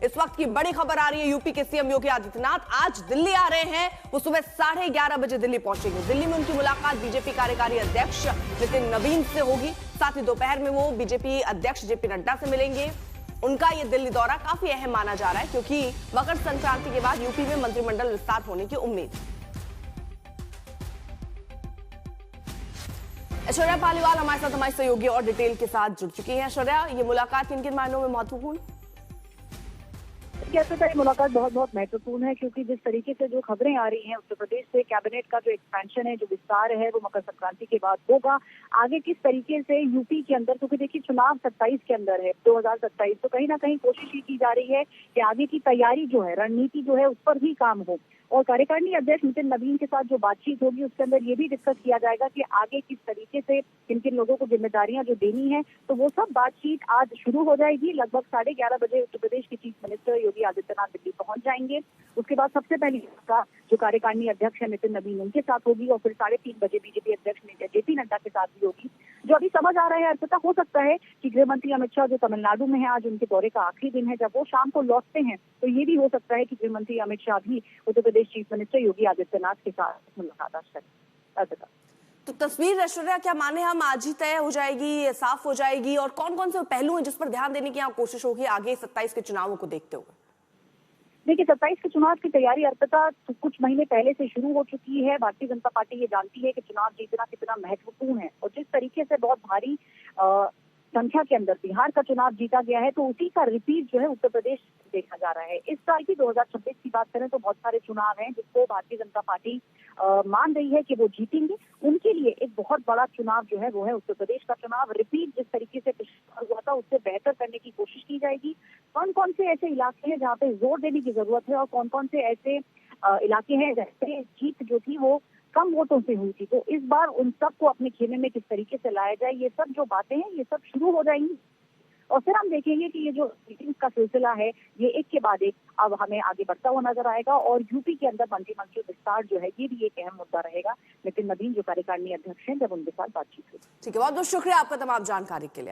इस वक्त की बड़ी खबर आ रही है, यूपी के सीएम योगी आदित्यनाथ आज दिल्ली आ रहे हैं। वो सुबह 11:30 बजे दिल्ली पहुंचेंगे। दिल्ली में उनकी मुलाकात बीजेपी कार्यकारी अध्यक्ष नितिन नवीन से होगी। साथ ही दोपहर में वो बीजेपी अध्यक्ष जेपी नड्डा से मिलेंगे। उनका ये दिल्ली दौरा काफी अहम माना जा रहा है, क्योंकि मकर संक्रांति के बाद यूपी में मंत्रिमंडल विस्तार होने की उम्मीद। ऐश्वर्या पालीवाल हमारे साथ हमारे सहयोगी और डिटेल के साथ जुड़ चुकी हैं। ऐश्वर्या, ये मुलाकात किन किन मायनों में महत्वपूर्ण? ये मुलाकात बहुत बहुत महत्वपूर्ण है, क्योंकि जिस तरीके से जो खबरें आ रही हैं उत्तर प्रदेश से, कैबिनेट का जो एक्सपेंशन है, जो विस्तार है, वो मकर संक्रांति के बाद होगा। आगे किस तरीके से यूपी के अंदर, क्योंकि देखिए चुनाव 27 के अंदर है, 2027, तो कहीं ना कहीं कोशिश ये की जा रही है कि आगे की तैयारी जो है, रणनीति जो है, उस पर भी काम हो। और कार्यकारिणी अध्यक्ष नितिन नवीन के साथ जो बातचीत होगी उसके अंदर ये भी डिस्कस किया जाएगा कि आगे किस तरीके से किन किन लोगों को जिम्मेदारियां जो देनी है, तो वो सब बातचीत आज शुरू हो जाएगी। लगभग 11:30 बजे उत्तर प्रदेश के चीफ मिनिस्टर योगी आदित्यनाथ दिल्ली पहुंच जाएंगे। उसके बाद सबसे पहली मुलाकात जो कार्यकारिणी अध्यक्ष है नितिन नवीन, उनके साथ होगी, और फिर 3:30 बजे बीजेपी अध्यक्ष जेपी नड्डा के साथ भी होगी। जो अभी समझ आ रहा है, अर्पिता, हो सकता है कि गृह मंत्री अमित शाह जो तमिलनाडु में है, आज उनके दौरे का आखिरी दिन है, जब वो शाम को लौटते हैं तो ये भी हो सकता है कि गृह मंत्री अमित शाह भी उत्तर प्रदेश चीफ मिनिस्टर योगी आदित्यनाथ के साथ मुलाकात करें। अर्पिता, तो तस्वीर ऐश्वर्या क्या माने हम आज ही तय हो जाएगी, साफ हो जाएगी, और कौन कौन से पहलू हैं जिस पर ध्यान देने की यहाँ कोशिश होगी आगे 27 के चुनावों को देखते हुए? देखिए 27 के चुनाव की तैयारी, अर्पिता, तो कुछ महीने पहले से शुरू हो चुकी है। भारतीय जनता पार्टी ये जानती है कि चुनाव जीतना कितना महत्वपूर्ण है, और जिस तरीके से बहुत भारी संख्या के अंदर बिहार का चुनाव जीता गया है, तो उसी का रिपीट जो है उत्तर प्रदेश देखा जा रहा है। इस साल की 2026 की बात करें तो बहुत सारे चुनाव हैं जिसको भारतीय जनता पार्टी मान रही है कि वो जीतेंगे। उनके लिए एक बहुत बड़ा चुनाव जो है वो है उत्तर प्रदेश का चुनाव। रिपीट जिस तरीके से पिछला हुआ था उससे बेहतर करने की कोशिश की जाएगी। कौन कौन से ऐसे इलाके हैं जहाँ पे जोर देने की जरूरत है, और कौन कौन से ऐसे इलाके हैं जैसे जीत जो थी वो कम वोटों से हुई थी, तो इस बार उन सबको अपने खेमे में किस तरीके से लाया जाए, ये सब जो बातें हैं ये सब शुरू हो जाएंगी। और फिर हम देखेंगे कि ये जो मीटिंग का सिलसिला है ये एक के बाद एक अब हमें आगे बढ़ता हुआ नजर आएगा। और यूपी के अंदर मंत्रिमंडल विस्तार जो है ये भी एक अहम मुद्दा रहेगा। नितिन नवीन जो कार्यकारिणी अध्यक्ष हैं, जब उनके साथ बातचीत होगी। ठीक है, बहुत बहुत शुक्रिया आपका तमाम जानकारी के लिए।